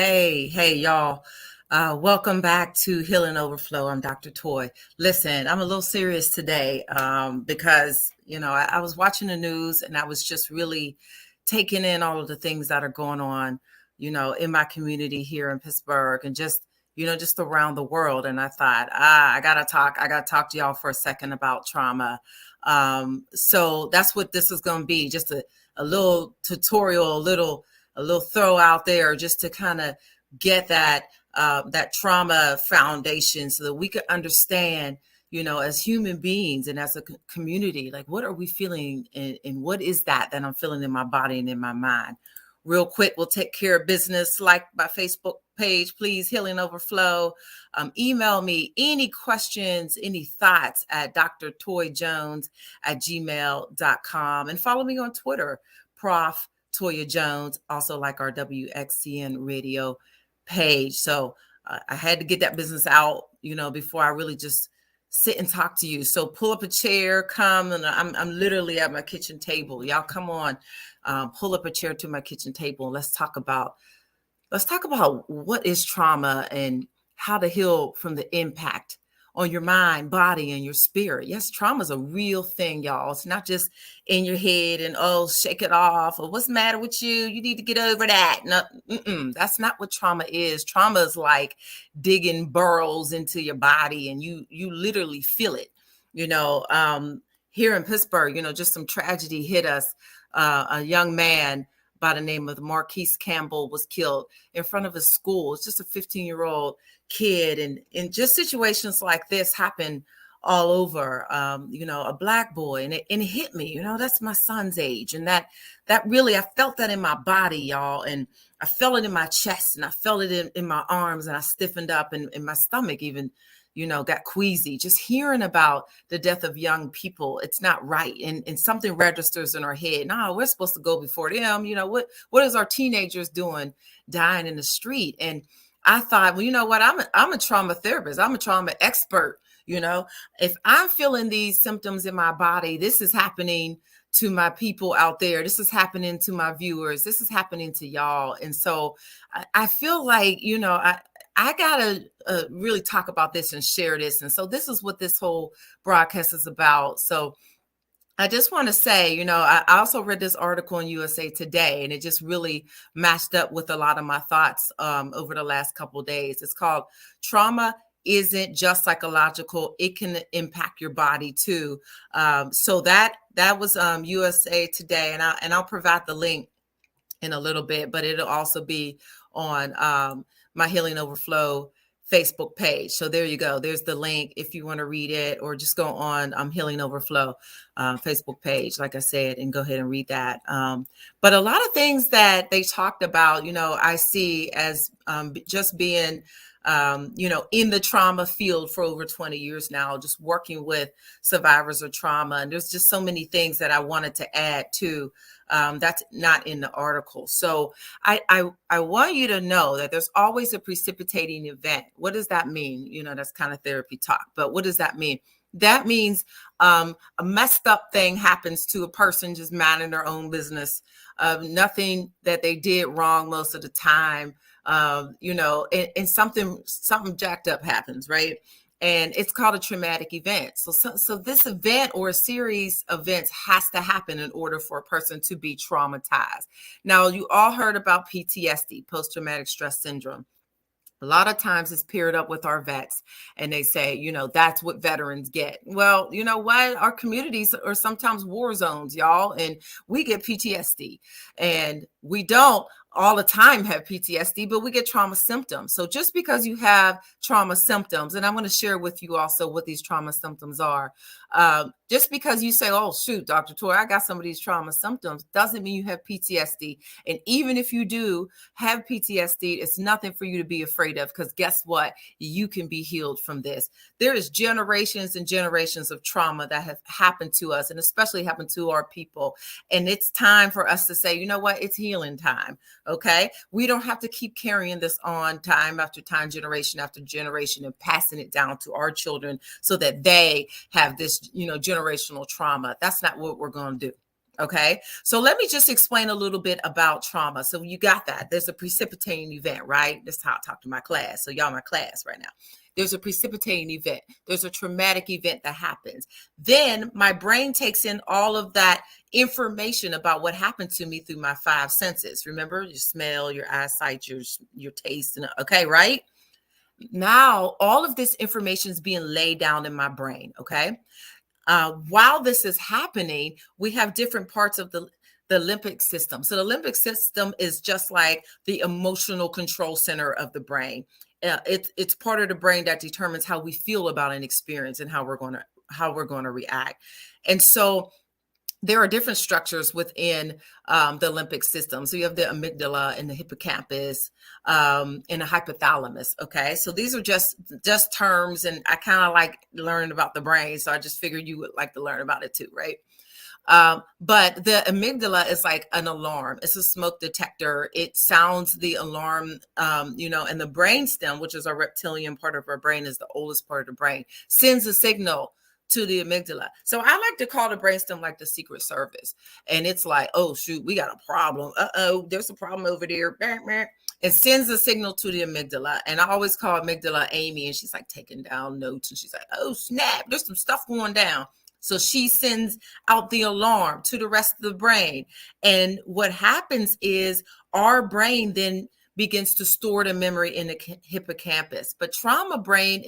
Hey, y'all. Welcome back to Healing Overflow. I'm Dr. Toy. Listen, I'm a little serious today because, I was watching the news and I was just really taking in all of the things that are going on, in my community here in Pittsburgh and just around the world. And I thought, I got to talk to y'all for a second about trauma. So that's what this is going to be, just a little tutorial, a little throw out there just to kind of get that trauma foundation so that we could understand, as human beings and as a community, like what are we feeling and what is that I'm feeling in my body and in my mind. Real quick, we'll take care of business. Like my Facebook page, please, Healing Overflow. Email me any questions, any thoughts at drtoyjones@gmail.com, and follow me on Twitter, Prof. Toya Jones, also like our WXCN radio page. So I had to get that business out, before I really just sit and talk to you. So pull up a chair, come, and I'm literally at my kitchen table. Y'all come on, pull up a chair to my kitchen table and let's talk about what is trauma and how to heal from the impact on your mind, body, and your spirit. Yes, trauma is a real thing, y'all. It's not just in your head and, oh, shake it off, or what's the matter with you? You need to get over that. No, that's not what trauma is. Trauma is like digging burrows into your body and you literally feel it. Here in Pittsburgh, just some tragedy hit us. A young man by the name of Marquise Campbell was killed in front of his school. It's just a 15-year-old kid. And just situations like this happen all over, a Black boy. And it hit me, that's my son's age. And that really, I felt that in my body, y'all. And I felt it in my chest and I felt it in my arms, and I stiffened up, and in my stomach even, got queasy. Just hearing about the death of young people, it's not right. And something registers in our head. No, we're supposed to go before them. What is our teenagers doing dying in the street? And I thought, well, you know what? I'm a trauma therapist. I'm a trauma expert. If I'm feeling these symptoms in my body, this is happening to my people out there. This is happening to my viewers. This is happening to y'all. And so I feel like, I gotta really talk about this and share this. And so this is what this whole broadcast is about. So I just want to say, I also read this article in USA Today, and it just really matched up with a lot of my thoughts over the last couple of days. It's called Trauma Isn't Just Psychological. It can impact your body too. So that was USA Today, and I'll provide the link in a little bit, but it'll also be on my Healing Overflow Facebook page. So there you go. There's the link if you want to read it, or just go on Healing Overflow Facebook page, like I said, and go ahead and read that. But a lot of things that they talked about, I see as just being in the trauma field for over 20 years now, just working with survivors of trauma. And there's just so many things that I wanted to add to that's not in the article. So I want you to know that there's always a precipitating event. What does that mean? That's kind of therapy talk, but what does that mean? That means a messed up thing happens to a person just minding their own business, nothing that they did wrong most of the time. And something jacked up happens, right? And it's called a traumatic event. So this event or a series of events has to happen in order for a person to be traumatized. Now, you all heard about PTSD, post-traumatic stress syndrome. A lot of times it's paired up with our vets, and they say, that's what veterans get. Well, you know what? Our communities are sometimes war zones, y'all, and we get PTSD, and we don't all the time have PTSD, but we get trauma symptoms. So just because you have trauma symptoms, and I'm going to share with you also what these trauma symptoms are, just because you say, oh, shoot, Dr. Toy, I got some of these trauma symptoms, doesn't mean you have PTSD. And even if you do have PTSD, it's nothing for you to be afraid of, because guess what? You can be healed from this. There is generations and generations of trauma that have happened to us, and especially happened to our people. And it's time for us to say, you know what? It's healing time. Okay. We don't have to keep carrying this on time after time, generation after generation, and passing it down to our children so that they have this, generational trauma. That's not what we're going to do. Okay, so let me just explain a little bit about trauma. So you got that. There's a precipitating event, right? That's how I talk to my class. So y'all my class right now. There's a precipitating event. There's a traumatic event that happens. Then my brain takes in all of that information about what happened to me through my five senses. Remember, your smell, your eyesight, your taste, and okay, right? Now all of this information is being laid down in my brain. Okay. While this is happening, we have different parts of the limbic system. So the limbic system is just like the emotional control center of the brain. It's part of the brain that determines how we feel about an experience and how we're going to react. And so there are different structures within the limbic system. So you have the amygdala and the hippocampus and the hypothalamus. Okay, so these are just terms, and I kind of like learning about the brain, so I just figured you would like to learn about it too, right? But the amygdala is like an alarm. It's a smoke detector. It sounds the alarm, and the brainstem, which is our reptilian part of our brain, is the oldest part of the brain, sends a signal to the amygdala. So I like to call the brainstem like the Secret Service. And it's like, oh, shoot, we got a problem. Uh-oh, there's a problem over there. It sends a signal to the amygdala. And I always call amygdala Amy, and she's like taking down notes. And she's like, oh, snap, there's some stuff going down. So she sends out the alarm to the rest of the brain. And what happens is our brain then begins to store the memory in the hippocampus. But trauma brain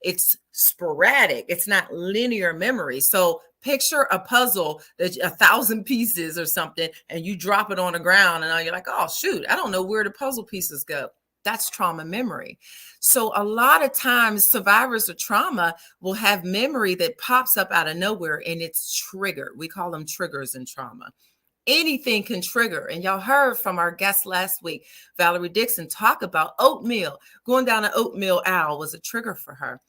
it's sporadic. It's not linear memory. So picture a puzzle that's 1,000 pieces or something, and you drop it on the ground, and you're like, oh, shoot, I don't know where the puzzle pieces go. That's trauma memory. So a lot of times survivors of trauma will have memory that pops up out of nowhere, and it's triggered. We call them triggers in trauma. Anything can trigger. And y'all heard from our guest last week, Valerie Dixon, talk about oatmeal. Going down an oatmeal aisle was a trigger for her.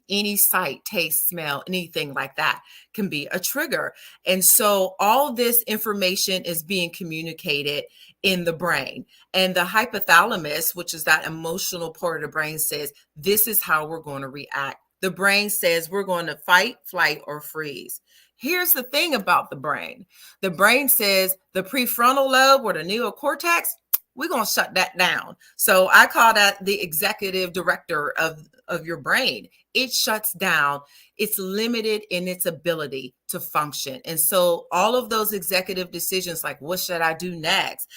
Any sight, taste, smell, anything like that can be a trigger. And so all this information is being communicated in the brain. And the hypothalamus, which is that emotional part of the brain, says, this is how we're going to react. The brain says we're going to fight, flight, or freeze. Here's the thing about the brain. The brain says the prefrontal lobe or the neocortex, we're going to shut that down. So I call that the executive director of your brain. It shuts down. It's limited in its ability to function. And so all of those executive decisions, like what should I do next?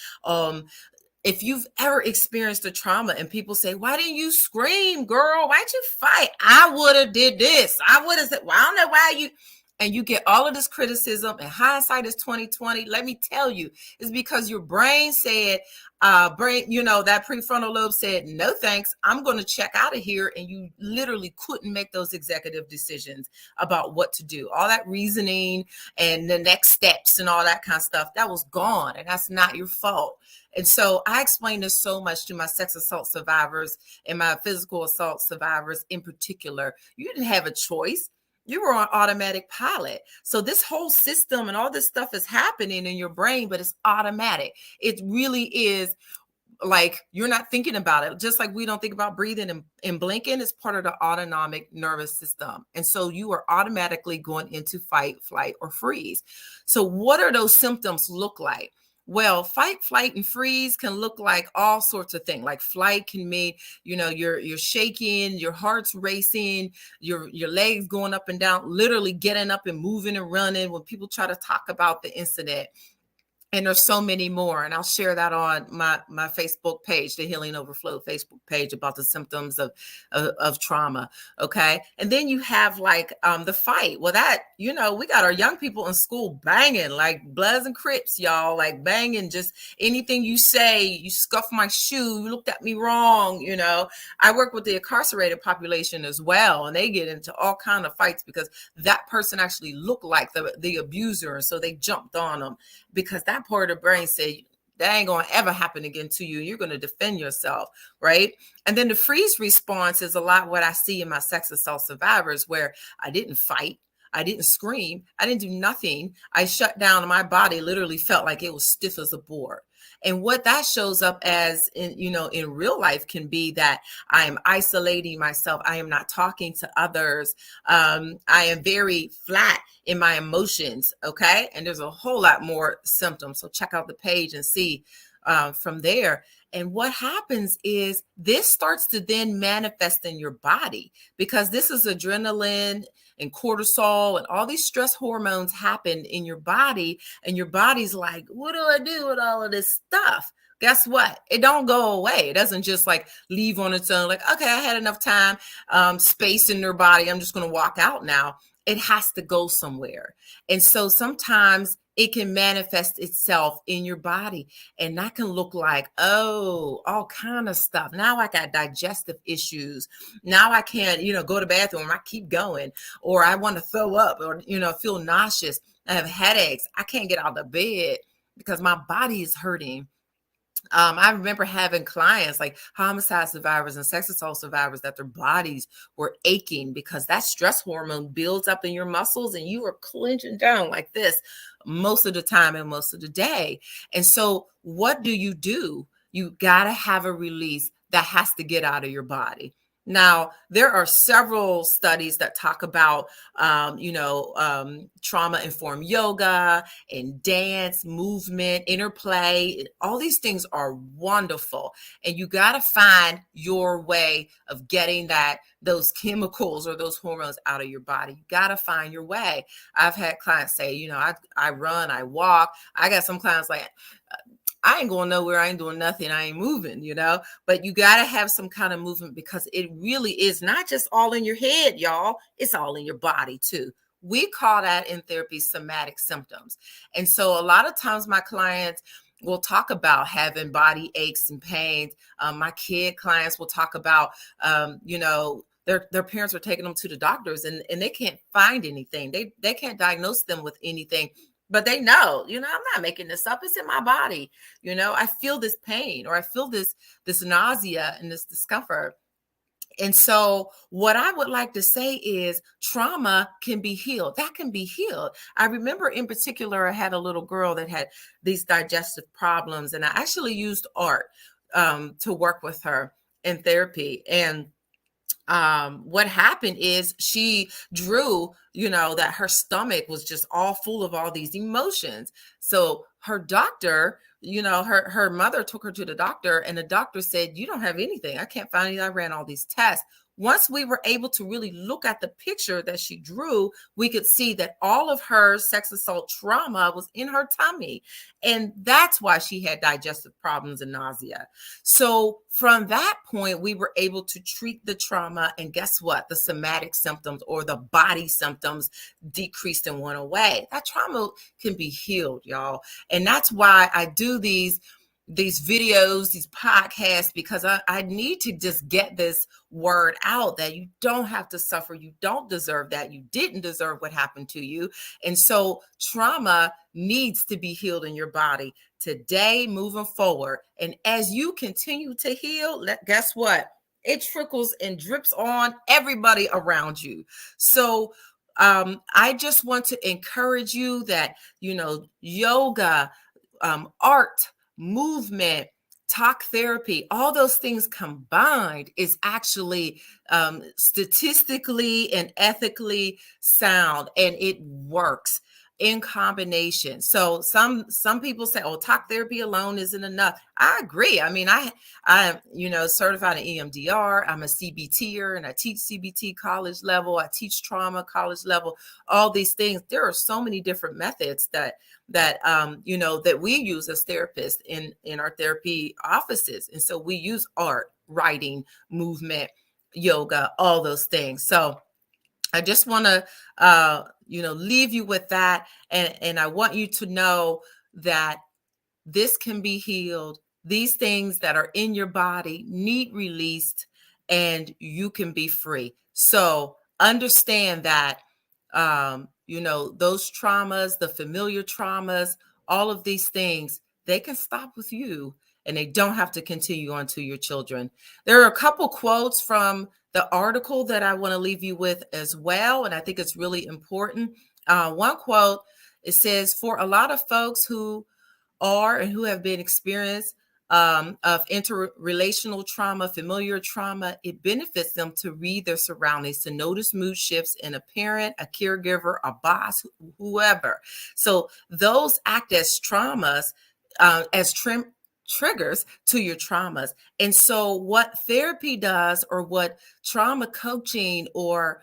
If you've ever experienced a trauma and people say, why didn't you scream, girl? Why'd you fight? I would have did this. I would have said, well, I don't know why you... And you get all of this criticism, and hindsight is 2020. Let me tell you, it's because your brain said, that prefrontal lobe said, no thanks, I'm going to check out of here. And you literally couldn't make those executive decisions about what to do. All that reasoning and the next steps and all that kind of stuff, that was gone, and that's not your fault. And so I explain this so much to my sex assault survivors and my physical assault survivors in particular. You didn't have a choice. You were on automatic pilot. So this whole system and all this stuff is happening in your brain, but it's automatic. It really is like you're not thinking about it. Just like we don't think about breathing and blinking, it's part of the autonomic nervous system. And so you are automatically going into fight, flight, or freeze. So what are those symptoms look like? Well, fight, flight, and freeze can look like all sorts of things. Like flight can mean, you're shaking, your heart's racing, your legs going up and down, literally getting up and moving and running when people try to talk about the incident. And there's so many more. And I'll share that on my Facebook page, the Healing Overflow Facebook page, about the symptoms of trauma. Okay. And then you have like the fight. Well, that, we got our young people in school banging like Bloods and Crips, y'all, like banging just anything you say. You scuff my shoe, you looked at me wrong. I work with the incarcerated population as well. And they get into all kinds of fights because that person actually looked like the abuser. And so they jumped on them because that part of the brain said, that ain't going to ever happen again to you. You're going to defend yourself, right? And then the freeze response is a lot what I see in my sex assault survivors, where I didn't fight. I didn't scream. I didn't do nothing. I shut down, and my body literally felt like it was stiff as a board. And what that shows up as in, in real life can be that I am isolating myself. I am not talking to others. I am very flat in my emotions. Okay. And there's a whole lot more symptoms. So check out the page and see from there. And what happens is this starts to then manifest in your body, because this is adrenaline and cortisol and all these stress hormones happen in your body. And your body's like, what do I do with all of this stuff? Guess what? It don't go away. It doesn't just like leave on its own. Like, okay, I had enough time, space in their body. I'm just going to walk out now. It has to go somewhere. And so sometimes it can manifest itself in your body, and that can look like, oh, all kind of stuff. Now I got digestive issues. Now I can't, go to the bathroom. I keep going, or I want to throw up, or, feel nauseous. I have headaches. I can't get out of bed because my body is hurting. I remember having clients like homicide survivors and sex assault survivors that their bodies were aching because that stress hormone builds up in your muscles and you are clenching down like this most of the time and most of the day. And so what do? You got to have a release that has to get out of your body. Now, there are several studies that talk about, trauma-informed yoga and dance, movement, interplay. All these things are wonderful. And you got to find your way of getting those chemicals or those hormones out of your body. You got to find your way. I've had clients say, I run, I walk. I got some clients like, I ain't going nowhere. I ain't doing nothing. I ain't moving, but you got to have some kind of movement, because it really is not just all in your head, y'all. It's all in your body too. We call that in therapy somatic symptoms. And so a lot of times my clients will talk about having body aches and pains. My kid clients will talk about, their parents are taking them to the doctors and they can't find anything. They can't diagnose them with anything. But they know, I'm not making this up. It's in my body. I feel this pain, or I feel this nausea and this discomfort. And so what I would like to say is trauma can be healed. That can be healed. I remember in particular, I had a little girl that had these digestive problems, and I actually used art to work with her in therapy. And what happened is she drew, that her stomach was just all full of all these emotions. So her doctor, her mother took her to the doctor, and the doctor said, you don't have anything. I can't find anything. I ran all these tests. Once we were able to really look at the picture that she drew, we could see that all of her sex assault trauma was in her tummy. And that's why she had digestive problems and nausea. So from that point, we were able to treat the trauma. And guess what? The somatic symptoms, or the body symptoms, decreased and went away. That trauma can be healed, y'all. And that's why I do these videos, these podcasts, because I need to just get this word out that you don't have to suffer. You don't deserve that. You didn't deserve what happened to you. And so trauma needs to be healed in your body today, moving forward. And as you continue to heal, guess what? It trickles and drips on everybody around you. So I just want to encourage you that, yoga, art, movement, talk therapy, all those things combined is actually statistically and ethically sound, and it works in combination. So some people say, oh, talk therapy alone isn't enough. I agree. I mean, I'm certified in EMDR. I'm a CBTer, and I teach CBT college level. I teach trauma college level, all these things. There are so many different methods that we use as therapists in our therapy offices. And so we use art, writing, movement, yoga, all those things. So I just want to, leave you with that. And I want you to know that this can be healed. These things that are in your body need released, and you can be free. So understand that, those traumas, the familiar traumas, all of these things, they can stop with you, and they don't have to continue on to your children. There are a couple quotes from the article that I want to leave you with as well, and I think it's really important. One quote, it says, for a lot of folks who are and who have been experienced of interrelational trauma, familiar trauma, it benefits them to read their surroundings, to notice mood shifts in a parent, a caregiver, a boss, whoever. So those act as traumas, triggers to your traumas. And so what therapy does, or what trauma coaching, or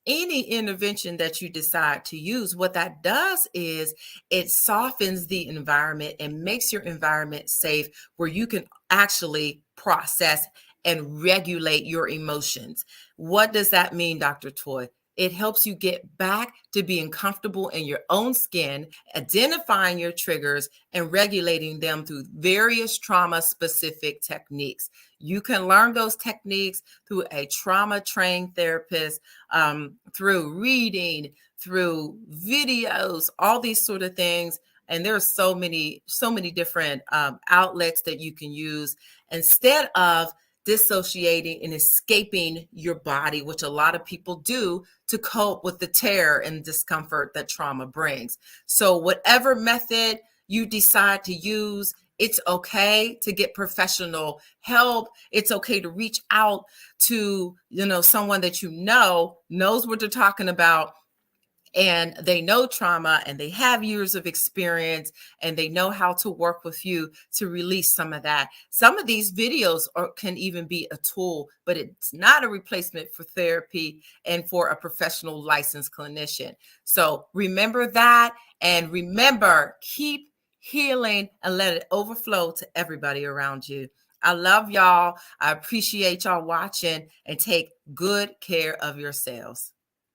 any intervention that you decide to use, what that does is it softens the environment and makes your environment safe, where you can actually process and regulate your emotions. What does that mean, Dr. Toy? It helps you get back to being comfortable in your own skin, identifying your triggers and regulating them through various trauma specific techniques. You can learn those techniques through a trauma trained therapist, through reading, through videos, all these sort of things. And there are so many different outlets that you can use instead of dissociating and escaping your body, which a lot of people do to cope with the terror and discomfort that trauma brings. So whatever method you decide to use, it's okay to get professional help. It's okay to reach out to, someone that knows what they're talking about, and they know trauma, and they have years of experience, and they know how to work with you to release some of that. Some of these videos can even be a tool, but it's not a replacement for therapy and for a professional licensed clinician. So remember that, and remember, keep healing and let it overflow to everybody around you. I love y'all. I appreciate y'all watching, and take good care of yourselves.